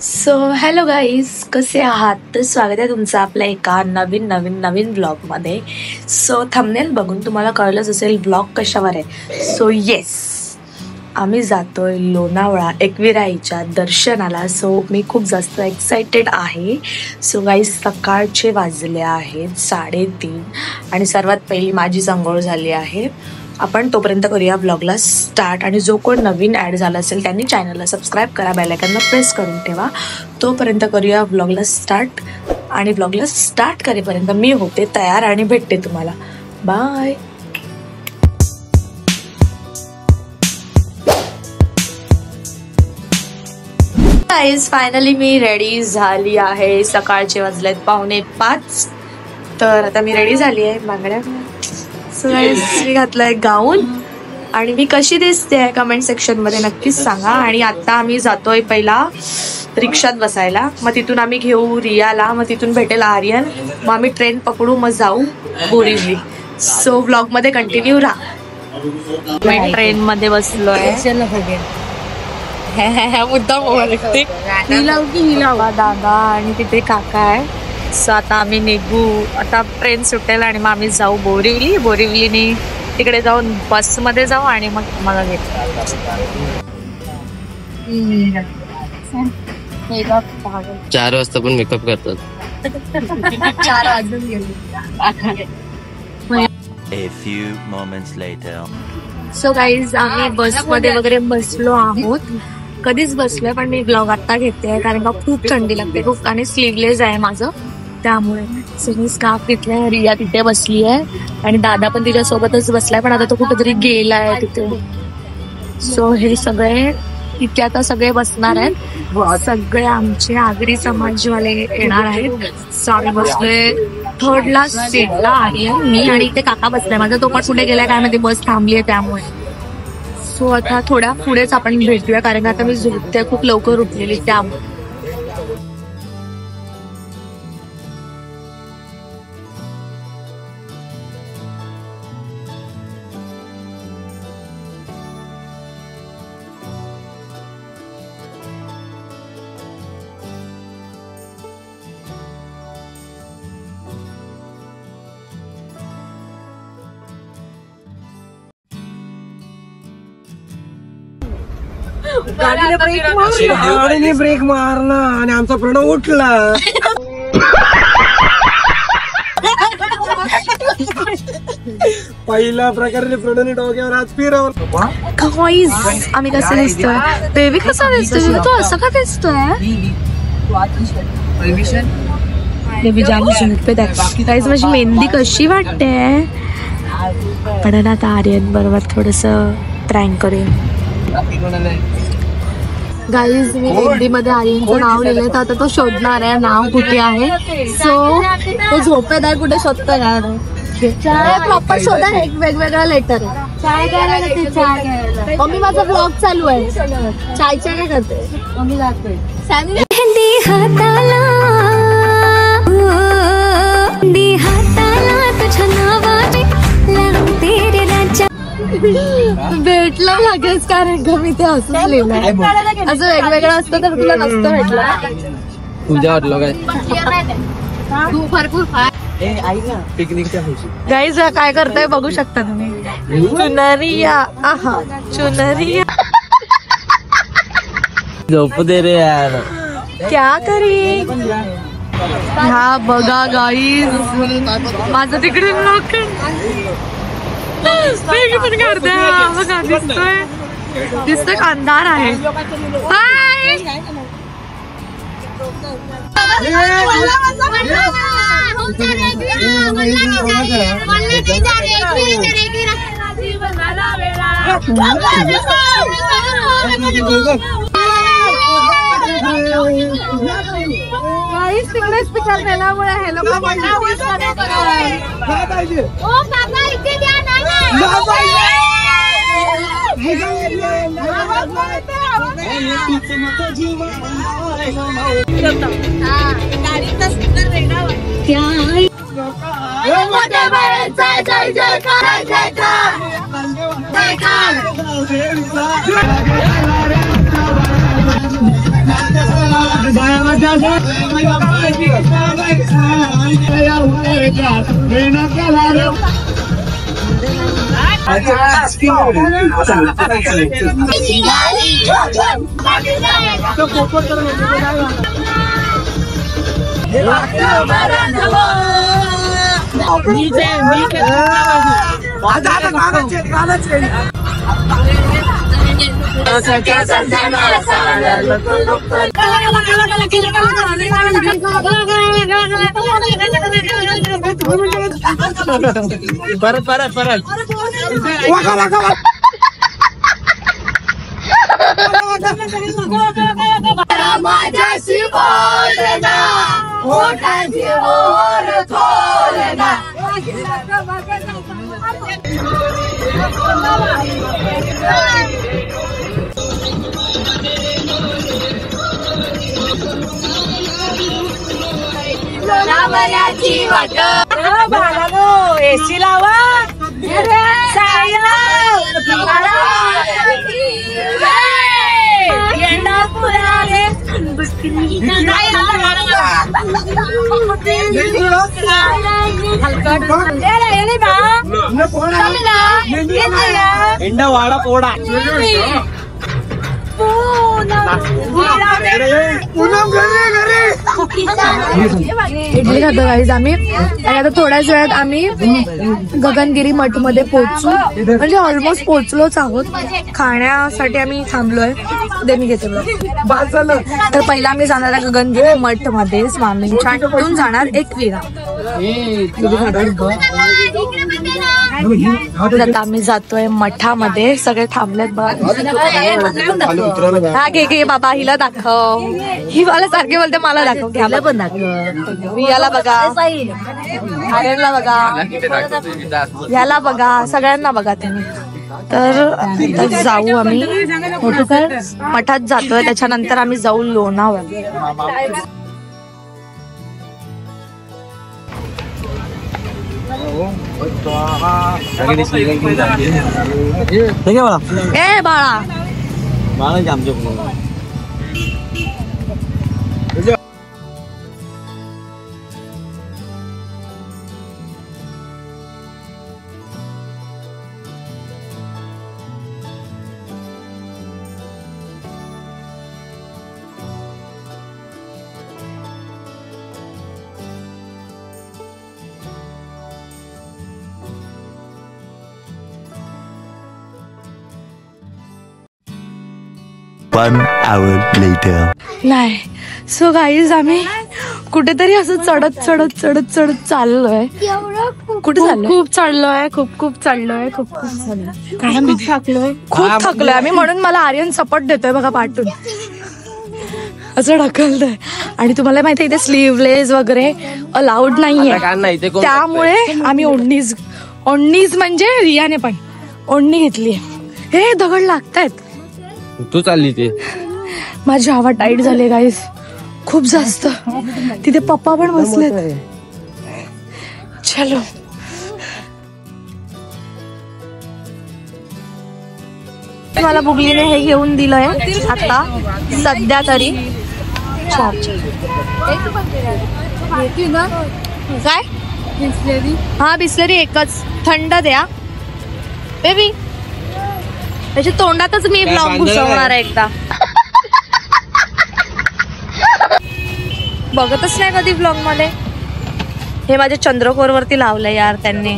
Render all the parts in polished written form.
So hello guys, कसे आहात? तर स्वागत आहे तुमचं आपल्या एका नवीन ब्लॉगमध्ये. सो थंबनेल बघून तुम्हाला कळलंच असेल ब्लॉग कशावर आहे. सो येस, आम्ही जातोय लोणावळा एकविराईच्या दर्शनाला. सो मी खूप जास्त एक्सायटेड आहे. सो गाईज, सकाळचे वाजले आहेत 3:30 आणि सर्वात पहिली माझी अंघोळ झाली आहे. आपण तोपर्यंत करूया ब्लॉगला स्टार्ट. आणि जो कोण नवीन ॲड झाला असेल त्यांनी चॅनलला सबस्क्राईब करा, बेल आयकॉनला प्रेस करून ठेवा. तोपर्यंत करूया ब्लॉगला स्टार्ट. आणि ब्लॉगला स्टार्ट करेपर्यंत मी होते तयार आणि भेटते तुम्हाला. बाय. गाईज, फायनली मी रेडी झाली आहे. सकाळचे वाजलेत 4:45. तर आता मी रेडी झाली आहे. बांगड्या सो गाईज, मी घातलंय गाऊन. आणि मी कशी दिसते आहे कमेंट सेक्शनमध्ये नक्कीच सांगा. आणि आता आम्ही जातोय पहिला रिक्षात बसायला. मग तिथून आम्ही घेऊ रियाला. मग तिथून भेटेल आर्यन. मग आम्ही ट्रेन पकडू, मग जाऊ बोरिवली. सो ब्लॉगमध्ये कंटिन्यू राहा. मी ट्रेनमध्ये बसलोय. मुद्दा दादा आणि तिथे काका आहे. सो आता आम्ही निघू. आता ट्रेन सुटेल आणि मग आम्ही जाऊ बोरिवलीने. तिकडे जाऊन बसमध्ये जाऊ आणि मग मला घेतो. 4 वाजता पण मेकअप करतात. 4 वाजून गेले. A few moments later. So guys, आम्ही बसमध्ये वगैरे बसलो आहोत. कधीच बसलोय, पण मी ब्लॉग आता घेते कारण का खूप थंडी लागते खूप. आणि स्लीवलेस आहे माझं, त्यामुळे सगळी स्कार्फ घेतलाय. रिया तिथे बसली आहे आणि दादा पण तिच्या सोबतच बसलाय, पण आता तो कुठेतरी गेलाय तिथे. सो हे सगळे इथे आता सगळे बसणार आहेत. सगळे आमचे आगरी समाजवाले येणार आहेत. सो आम्ही बसलोय 3rd सीटला आहे मी. आणि इथे काका बसलाय माझा. तो पण कुठे गेलाय काय माहिती, बस थांबली आहे त्यामुळे. सो आता थोड्या पुढेच आपण भेटूया कारण आता मी झोपते खूप लवकर उठलेली त्यामुळे. गाडीने ब्रेक मारला आणि आमचा प्रणव उठला. पहिल्या प्रकारे प्रणवने डोक्यावर आज फिरवलं. आम्ही कसं दिसतोय? बेबी कसा दिसतोय? तो असं का दिसतोय? बेबी जाम झोपेत आहे. गाईज, माझी मेहंदी कशी वाटते? पण आता आर्यन बरोबर थोडस प्रँक करेन. गाईज, मी मेहंदीमध्ये आर्यनचं नाव लिहिलंय तर आता तो शोधणार आहे नाव कुठे आहे. सो तो झोपेत आहे, कुठे शोधतोय यार? प्रॉपर शोधा. एक वेगवेगळा लेटर आहे. मम्मी, माझा ब्लॉग चालू आहे. चाय काय करते मम्मी? जाते भेटलं लगेच कारण का मी ते असंच लिहिलं. असं वेगवेगळं असतं तर तुला नसतं भेटलं. तुझ्या वाटलं काय? तू भरपूर पिकनिकच्या गाईज काय करताय बघू शकता तुम्ही. चुनरिया, आहा चुनरिया. झोपू दे रे यार. क्या करी? हा बघा गाईज, माझं तिकडे लोक पण करते. बघा दिसतोय अंधार आहे. हाय तिकडेच पिक्चर केल्यामुळे हे लोक परत एसी लावा वाडा पोडा इडली खातो गाईज आम्ही. आणि आता थोड्याच वेळात आम्ही गगनगिरी मठ मध्ये पोहोचू, म्हणजे ऑलमोस्ट पोहोचलोच आहोत. खाण्यासाठी आम्ही थांबलोय. ते मी घेते तर पहिला आम्ही जाणार आहे गगनगिरी मठ मध्ये स्वामींच्या तिथून जाणार एकविरा. आता आम्ही जातोय मठामध्ये. सगळे थांबलेत बघा. हा घे बाबा, हिला दाखव. ही मला सारखे बोलते मला दाखव. घ्यायला पण दाखव. याला बघा, आर्यनला बघा, याला बघा, सगळ्यांना बघा तुम्ही. तर जाऊ आम्ही मठात जातोय. त्याच्यानंतर आम्ही जाऊ लोणावळा. ए बाळा One hour later. नाही. सो गाईज आम्ही कुठेतरी असं चढत चढत चढत चढत चाललोय. कुठे चाललोय? खूप चढलोय, खूप चढलोय, खूप थकलोय, खूप थकलोय आम्ही. म्हणून मला आर्यन सपोर्ट देतोय बघा पाठून, असं ढकलतोय. आणि तुम्हाला माहिती इथे स्लीवलेस वगैरे अलाउड नाहीये, त्यामुळे आम्ही ओढणीच म्हणजे रियाने पण ओढणी घेतली. हे दगड लागतायत. तू चालली ते माझी हवा टाईट झाली गाईस खूप जास्त. तिथे पप्पा पण बसलेत. चलो मला बुगलीने हे घेऊन दिलंय आता सध्या तरी. काय हा बिस्लरी एकच थंड द्या बेबी. त्याच्या तोंडातच मी ब्लॉग घुसवणार आहे एकदा. बघतच नाही कधी ब्लॉग मध्ये. हे माझ्या चंद्रकोर वरती लावलंय यार त्यांनी.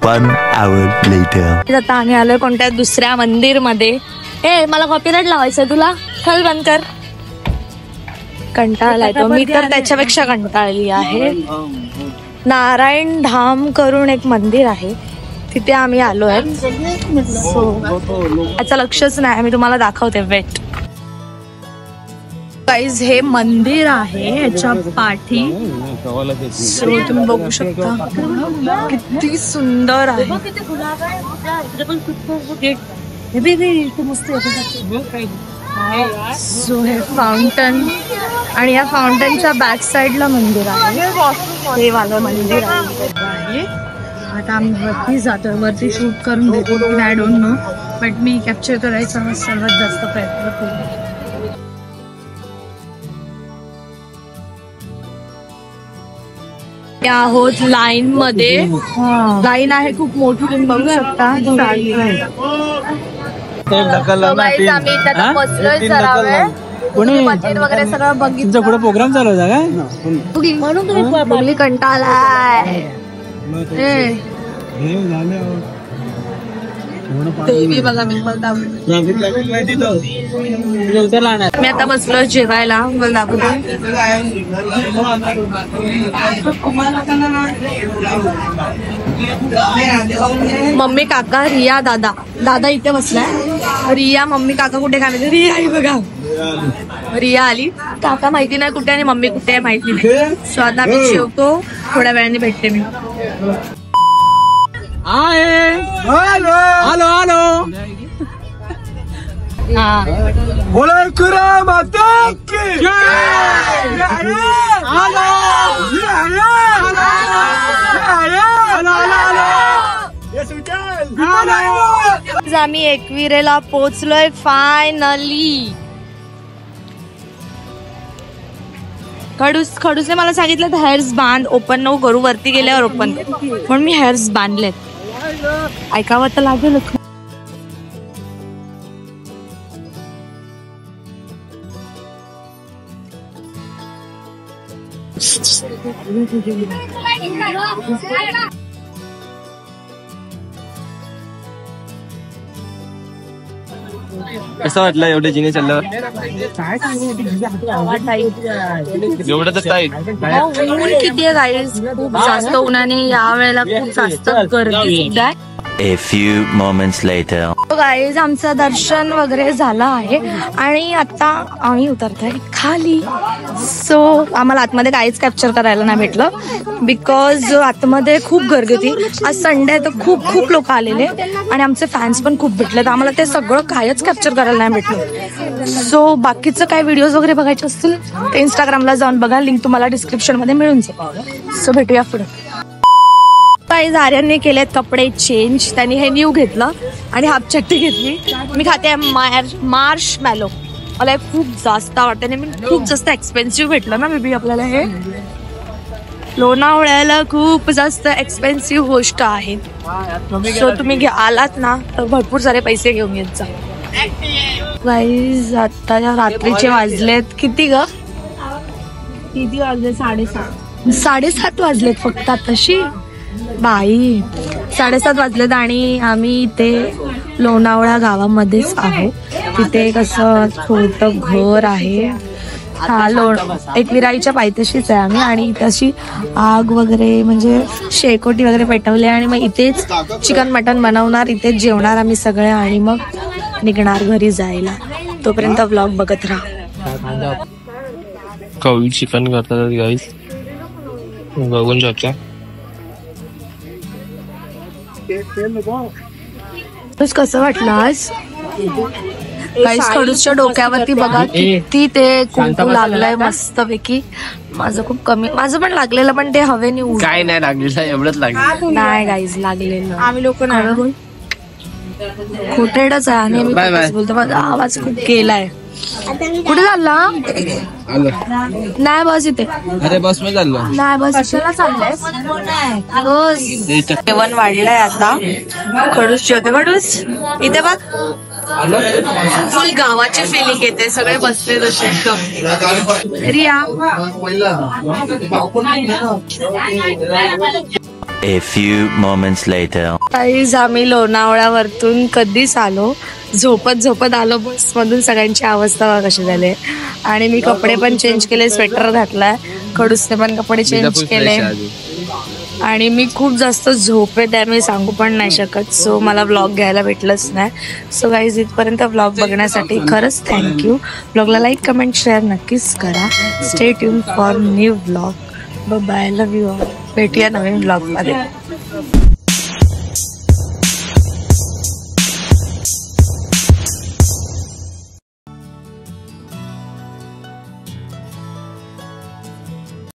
1 hour later. आता आम्ही आलोय कोणत्या दुसऱ्या मंदिर मध्ये. ए मला कॉपीराइट लावायचंय तुला. चल बंद कर. कंटाळलाय तो मी तर त्याच्यापेक्षा कंटाळली आहे. नारायण धाम करून एक मंदिर आहे तिथे आम्ही आलोय. याचं लक्षच नाही. मी तुम्हाला दाखवते वेट. गाईज हे मंदिर आहे याच्या पाठी. तुम्ही बघू शकता किती सुंदर आहे. सो हे फाउंटन आणि या फाउंटनच्या बॅक साइडला मंदिर आहे. हे वालं मंदिर आहे. आता आम्ही वरती जातोय. वरती शूट करून देतो की I don't know, but me capture करायचा सर्वात जास्त प्रयत्न करू. आहोत लाईन मध्ये. लाईन आहे खूप मोठी, तुम्ही बघू शकता. ढकललं ना, आम्ही इथे आता बसलोय. सराव आहे. मंदिर वगैरे सगळं बघितलं. तुमचा पुढे प्रोग्राम चालू होता काय? म्हणून तुम्ही कंटाळाय. देवी बघा मी आता बसलो जेवायला. मला दाखवतो. मम्मी काका रिया दादा. दादा इथे बसलाय. रिया मम्मी काका कुठे काय माहिती. रिया आई बघा. रिया आली. काका माहिती नाही कुठे आणि मम्मी कुठे आहे माहिती नाही. सो आता मी जेवतो. थोड्या वेळाने भेटते मी. Hello hello. बोला माता की आम्ही एकविरेला पोहोचलोय फायनली. खडूसने मला सांगितलं हेअर्स बांध, ओपन नको करू, वरती गेल्यावर ओपन. म्हणून मी हेअर्स बांधलेत. ऐकावं तर लागेल. कसं वाटलं एवढे जिने चालल्यावर? एवढं तर टाईट. ऊन किती आहे गाईज, खूप जास्त उन्हाने या वेळेला खूप जास्त गर्दी सुद्धा आहे. A few moments later. Guys आमचं दर्शन वगैरे झालं आहे आणि आता आम्ही उतरतोय खाली. सो आम्हाला आतमध्ये काहीच कॅप्चर करायला नाही भेटलं बिकॉज आतमध्ये खूप गर्दी होती. आज संडे तर खूप खूप लोक आलेले आणि आमचे फॅन्स पण खूप भेटले. तर आम्हाला ते सगळं कायच कॅप्चर करायला नाही भेटलं. सो बाकीचं काय व्हिडिओज वगैरे बघायचे असतील ते इंस्टाग्रामला जाऊन बघा. लिंक तुम्हाला डिस्क्रिप्शन मध्ये मिळून जाईल. सो भेटूया पुढे. काही आर्यनने केलेत कपडे चेंज. त्यांनी हे न्यू घेतलं आणि हाफ चट्टी घेतली. मी खाते मार्श मॅलो. मला हे खूप जास्त आवडते आणि खूप जास्त एक्सपेन्सिव्ह भेटलं ना बेबी आपल्याला. हे लोणावळ्याला खूप जास्त एक्सपेन्सिव्ह गोष्ट आहे. सो तुम्ही आलात ना तर भरपूर सारे पैसे घेऊन येत जा. गाईज आता रात्रीचे वाजलेत किती ग? किती वाजले? 7:30 वाजलेत फक्त आताशी. बाई 7:30 वाजलेत आणि आम्ही इथे लोणावळा गावामध्येच आहोत. तिथे कसं छोटं घर आहे. एकविराईच्या पायथ्याशीच आहे आम्ही आणि इथे अशी आग वगैरे म्हणजे शेकोटी वगैरे पेटवली आणि मग इथेच चिकन मटन बनवणार, इथेच जेवणार आम्ही सगळे आणि मग निघणार घरी जायला. तोपर्यंत व्लॉग बघत राहा. कौल चिकन करतात गाईस, बघून शकता. कसं वाटलं आज? काहीच खडूसच्या डोक्यावरती बघा किती ते कुंकू लागलंय मस्त पैकी. माझं खूप कमी, माझं पण लागलेलं पण ते हवेने काय नाही लागलेलं, एवढंच लागलं नाही गाईज लागलेलं. आम्ही लोक नाही खोटेडच आहे आणि मी बोलतो. माझा आवाज खूप गेलाय. कुठे चालला? नाही बस इथे. अरे बस मध्ये चाललो नाही बस कशाला चाललंय? जेवण वाढलंय आता. खडूस जेवते. खडूस इथे बघ, फुल गावाची फिलिंग येते. सगळे बसले तसे एकदम. Riya A few moments later. काहीच आम्ही लोणावळ्यावरतून कधीच आलो, झोपत आलो बसमधून. सगळ्यांची अवस्था कशी झाली. आणि मी कपडे पण चेंज केले, स्वेटर घातलाय. खडूसने पण कपडे चेंज केले आणि मी खूप जास्त झोपेत आहे, मी सांगू पण नाही शकत. सो मला व्लॉग घ्यायला भेटलंच नाही. सो गाईज इथपर्यंत व्लॉग बघण्यासाठी खरंच थँक्यू. व्लॉगला लाईक कमेंट शेअर नक्कीच करा. Stay tune for new vlog. Bye, love you all. भेटूया नवीन व्लॉग मध्ये.